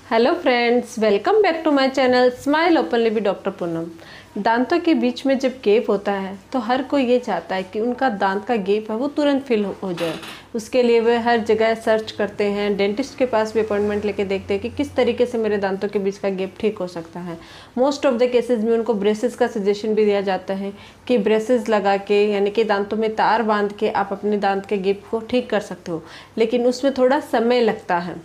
Hello friends, welcome back to my channel Smile Openly with doctor Poonam. दांतों के बीच में जब गैप होता है तो हर कोई ये चाहता है कि उनका दांत का गैप है वो तुरंत फिल हो जाए। उसके लिए वे हर जगह सर्च करते हैं, डेंटिस्ट के पास भी अपॉइंटमेंट लेके देखते हैं कि किस तरीके से मेरे दांतों के बीच का गैप ठीक हो सकता है। मोस्ट ऑफ द केसेस में उनको ब्रेसेस का सजेशन भी दिया जाता है कि ब्रेसेस लगा के यानी कि दांतों में तार बांध के आप अपने दांत के गैप को ठीक कर सकते हो, लेकिन उसमें थोड़ा समय लगता है।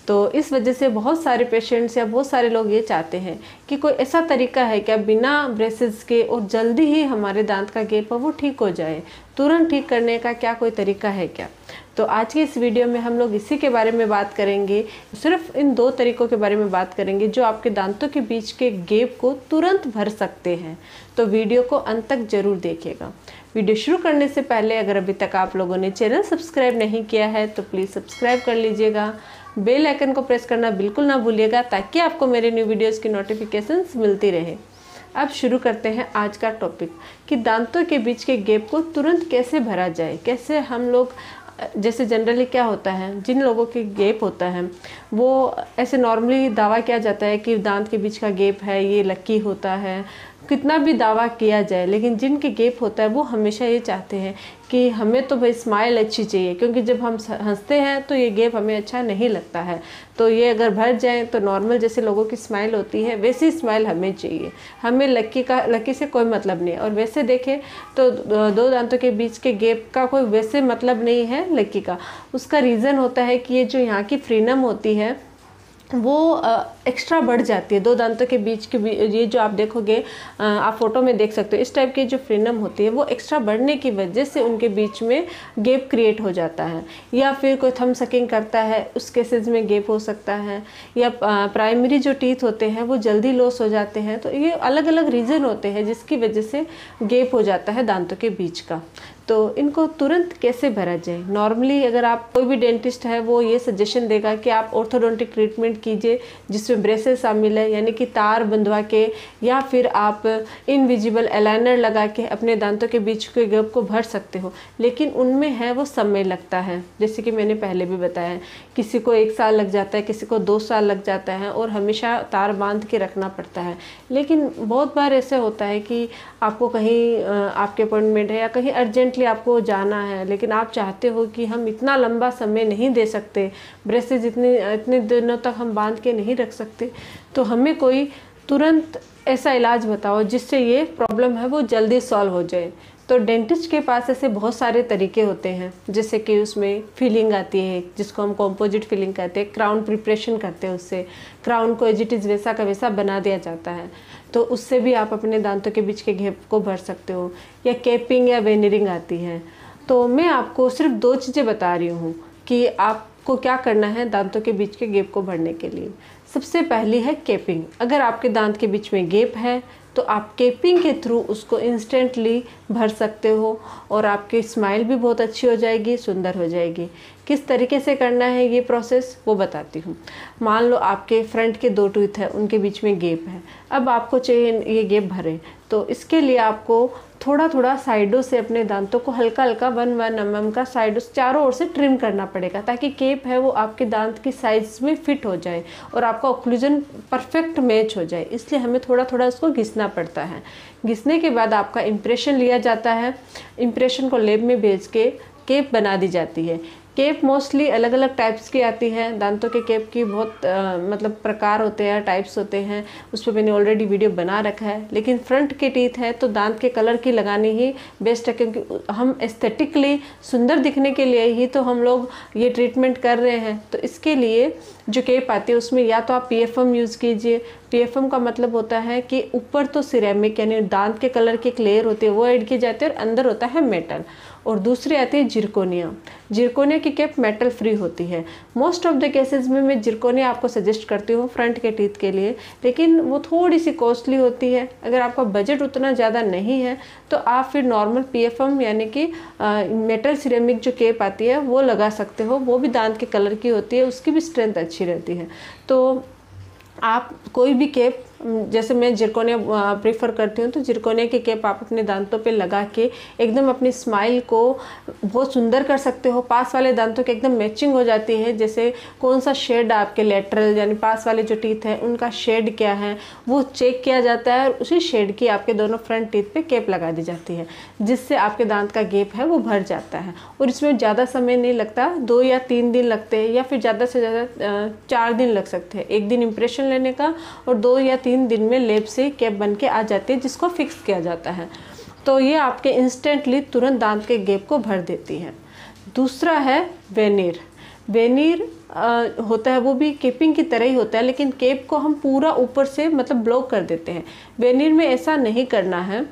तो इस वजह से बहुत सारे पेशेंट्स या बहुत सारे लोग ये चाहते हैं कि कोई ऐसा तरीका है क्या बिना ब्रेसेस के और जल्दी ही हमारे दांत का गैप है वो ठीक हो जाए। तुरंत ठीक करने का क्या कोई तरीका है क्या? तो आज की इस वीडियो में हम लोग इसी के बारे में बात करेंगे। सिर्फ इन दो तरीकों के बारे में बात करेंगे जो आपके दांतों के बीच के गैप को तुरंत भर सकते हैं। तो वीडियो को अंत तक जरूर देखिएगा। वीडियो शुरू करने से पहले अगर अभी तक आप लोगों ने चैनल सब्सक्राइब नहीं किया है तो प्लीज़ सब्सक्राइब कर लीजिएगा। बेल आइकन को प्रेस करना बिल्कुल ना भूलिएगा ताकि आपको मेरे न्यू वीडियोस की नोटिफिकेशंस मिलती रहे। अब शुरू करते हैं आज का टॉपिक कि दांतों के बीच के गैप को तुरंत कैसे भरा जाए। कैसे हम लोग, जैसे जनरली क्या होता है, जिन लोगों के गैप होता है वो ऐसे नॉर्मली दावा किया जाता है कि दांत के बीच का गैप है, ये लकी होता है, कितना भी दावा किया जाए, लेकिन जिनके गैप होता है वो हमेशा ये चाहते हैं कि हमें तो भाई स्माइल अच्छी चाहिए, क्योंकि जब हम हंसते हैं तो ये गैप हमें अच्छा नहीं लगता है। तो ये अगर भर जाए तो नॉर्मल जैसे लोगों की स्माइल होती है वैसी स्माइल हमें चाहिए। हमें लकी से कोई मतलब नहीं है। और वैसे देखें तो दो दांतों के बीच के गैप का कोई वैसे मतलब नहीं है लकी का। उसका रीज़न होता है कि ये जो यहाँ की फ्रीनम होती है वो एक्स्ट्रा बढ़ जाती है। दो दांतों के बीच के ये जो आप देखोगे, आप फोटो में देख सकते हो, इस टाइप की जो फ्रीनम होती है वो एक्स्ट्रा बढ़ने की वजह से उनके बीच में गैप क्रिएट हो जाता है। या फिर कोई थंब सकिंग करता है उस केसेस में गैप हो सकता है, या प्राइमरी जो टीथ होते हैं वो जल्दी लॉस हो जाते हैं। तो ये अलग अलग रीज़न होते हैं जिसकी वजह से गैप हो जाता है दांतों के बीच का। तो इनको तुरंत कैसे भरा जाए? नॉर्मली अगर आप, कोई भी डेंटिस्ट है वो ये सजेशन देगा कि आप ऑर्थोडोंटिक ट्रीटमेंट कीजिए जिसमें ब्रेसेस शामिल है, यानी कि तार बंधवा के, या फिर आप इनविजिबल अलाइनर लगा के अपने दांतों के बीच के गैप को भर सकते हो। लेकिन उनमें है वो समय लगता है, जैसे कि मैंने पहले भी बताया, किसी को 1 साल लग जाता है, किसी को 2 साल लग जाता है, और हमेशा तार बांध के रखना पड़ता है। लेकिन बहुत बार ऐसे होता है कि आपको कहीं आपके अपॉइंटमेंट है या कहीं अर्जेंटली आपको जाना है, लेकिन आप चाहते हो कि हम इतना लंबा समय नहीं दे सकते, ब्रेसेस इतने दिनों तक हम बांध के नहीं रख सकते, तो हमें कोई तुरंत ऐसा इलाज बताओ जिससे ये प्रॉब्लम है वो जल्दी सॉल्व हो जाए। तो डेंटिस्ट के पास ऐसे बहुत सारे तरीके होते हैं, जैसे कि उसमें फिलिंग आती है जिसको हम कॉम्पोजिट फिलिंग कहते हैं, क्राउन प्रिपरेशन करते हैं, उससे क्राउन को एज इट इज़ वैसा का वैसा बना दिया जाता है। तो उससे भी आप अपने दांतों के बीच के गैप को भर सकते हो। या कैपिंग या वेनियरिंग आती है। तो मैं आपको सिर्फ 2 चीज़ें बता रही हूँ कि आपको क्या करना है दांतों के बीच के गैप को भरने के लिए। सबसे पहली है कैपिंग। अगर आपके दांत के बीच में गैप है तो आप कैपिंग के थ्रू उसको इंस्टेंटली भर सकते हो और आपकी स्माइल भी बहुत अच्छी हो जाएगी, सुंदर हो जाएगी। किस तरीके से करना है ये प्रोसेस वो बताती हूँ। मान लो आपके फ्रंट के 2 टूथ है, उनके बीच में गैप है, अब आपको चाहिए ये गैप भरे। तो इसके लिए आपको थोड़ा थोड़ा साइडों से अपने दांतों को हल्का हल्का 1 mm का साइडों चारों ओर से ट्रिम करना पड़ेगा, ताकि गैप है वो आपके दांत की साइज में फिट हो जाए और आपका ओक्लूजन परफेक्ट मैच हो जाए। इसलिए हमें थोड़ा थोड़ा उसको घिसना पड़ता है। घिसने के बाद आपका इम्प्रेशन लिया जाता है। इम्प्रेशन को लैब में भेज के कैप बना दी जाती है। कैप मोस्टली अलग अलग टाइप्स की आती है। दांतों के कैप की बहुत मतलब प्रकार होते हैं, टाइप्स होते हैं, उस पर मैंने ऑलरेडी वीडियो बना रखा है। लेकिन फ्रंट के टीथ है तो दांत के कलर की लगानी ही बेस्ट है, क्योंकि हम एस्थेटिकली सुंदर दिखने के लिए ही तो हम लोग ये ट्रीटमेंट कर रहे हैं। तो इसके लिए जो कैप आती है उसमें या तो आप PFM यूज़ कीजिए। PFM का मतलब होता है कि ऊपर तो सिरेमिक यानी दांत के कलर की एक लेयर होती है वो ऐड की जाती है और अंदर होता है मेटल। और दूसरी आती है जिरकोनिया। जिरकोनिया की कैप मेटल फ्री होती है। मोस्ट ऑफ द केसेस में मैं जिरकोनिया आपको सजेस्ट करती हूँ फ्रंट के टीथ के लिए, लेकिन वो थोड़ी सी कॉस्टली होती है। अगर आपका बजट उतना ज़्यादा नहीं है तो आप फिर नॉर्मल PFM यानी कि मेटल सिरेमिक जो कैप आती है वो लगा सकते हो। वो भी दांत के कलर की होती है, उसकी भी स्ट्रेंथ अच्छी रहती है। तो आप कोई भी कैप जैसे मैं जिरकोनिया प्रीफर करती हूँ, तो जिरकोनिया की कैप आप अपने दांतों पे लगा के एकदम अपनी स्माइल को बहुत सुंदर कर सकते हो। पास वाले दांतों के एकदम मैचिंग हो जाती है, जैसे कौन सा शेड आपके लेटरल यानी पास वाले जो टीथ हैं उनका शेड क्या है वो चेक किया जाता है, और उसी शेड की आपके दोनों फ्रंट टीथ पे कैप लगा दी जाती है, जिससे आपके दांत का गैप है वो भर जाता है। और इसमें ज़्यादा समय नहीं लगता, 2 या 3 दिन लगते हैं, या फिर ज़्यादा से ज़्यादा 4 दिन लग सकते हैं। 1 दिन इम्प्रेशन लेने का और 2 या 3 दिन में लेप से कैप बन के आ जाती है, जिसको फिक्स किया जाता है। तो ये आपके इंस्टेंटली तुरंत दांत के गैप को भर देती है। दूसरा है वेनिर। वेनिर होता है वो भी केपिंग की तरह ही होता है, लेकिन केप को हम पूरा ऊपर से मतलब ब्लॉक कर देते हैं। वेनिर में ऐसा नहीं करना है।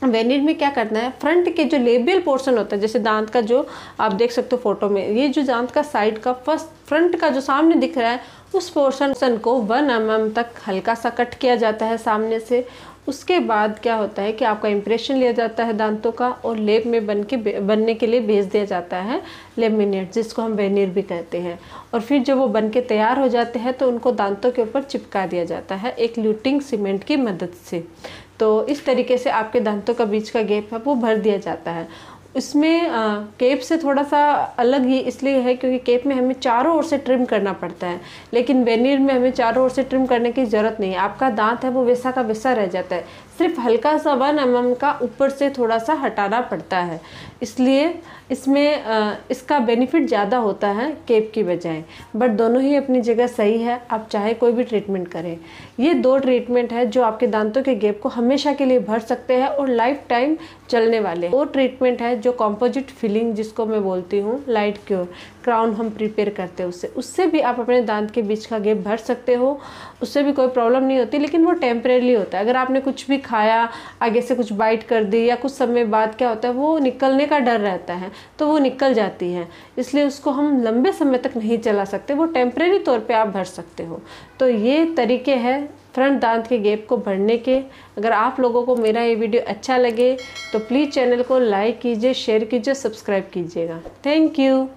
वेनिर में क्या करना है, फ्रंट के जो लेबियल पोर्शन होता है, जैसे दांत का जो आप देख सकते हो फोटो में, ये जो दांत का साइड का फ्रंट का जो सामने दिख रहा है उस पोर्शन को 1 mm तक हल्का सा कट किया जाता है सामने से। उसके बाद क्या होता है कि आपका इम्प्रेशन लिया जाता है दांतों का और लेप में बनने के लिए भेज दिया जाता है लेमिनेट, जिसको हम वेनिर भी कहते हैं। और फिर जब वो बन के तैयार हो जाते हैं तो उनको दांतों के ऊपर चिपका दिया जाता है एक ल्यूटिंग सीमेंट की मदद से। तो इस तरीके से आपके दांतों का बीच का गैप है वो भर दिया जाता है। इसमें केप से थोड़ा सा अलग ही इसलिए है क्योंकि केप में हमें चारों ओर से ट्रिम करना पड़ता है, लेकिन वेनिर में हमें चारों ओर से ट्रिम करने की ज़रूरत नहीं है। आपका दांत है वो वैसा का वैसा रह जाता है, सिर्फ हल्का सा 1 mm का ऊपर से थोड़ा सा हटाना पड़ता है। इसलिए इसमें इसका बेनिफिट ज़्यादा होता है केप की बजाय, बट दोनों ही अपनी जगह सही है। आप चाहे कोई भी ट्रीटमेंट करें, ये 2 ट्रीटमेंट है जो आपके दांतों के गैप को हमेशा के लिए भर सकते हैं और लाइफ टाइम चलने वाले। वो ट्रीटमेंट है जो कॉम्पोजिट फिलिंग जिसको मैं बोलती हूँ, लाइट क्योर क्राउन हम प्रिपेयर करते हैं उससे भी आप अपने दांत के बीच का गैप भर सकते हो, उससे भी कोई प्रॉब्लम नहीं होती। लेकिन वो टेम्परेरी होता है। अगर आपने कुछ भी खाया, आगे से कुछ बाइट कर दी, या कुछ समय बाद क्या होता है वो निकलने का डर रहता है, तो वो निकल जाती है, इसलिए उसको हम लंबे समय तक नहीं चला सकते। वो टेम्परेरी तौर पे आप भर सकते हो। तो ये तरीके हैं फ्रंट दांत के गैप को भरने के। अगर आप लोगों को मेरा ये वीडियो अच्छा लगे तो प्लीज़ चैनल को लाइक कीजिए, शेयर कीजिए, सब्सक्राइब कीजिएगा। Thank you.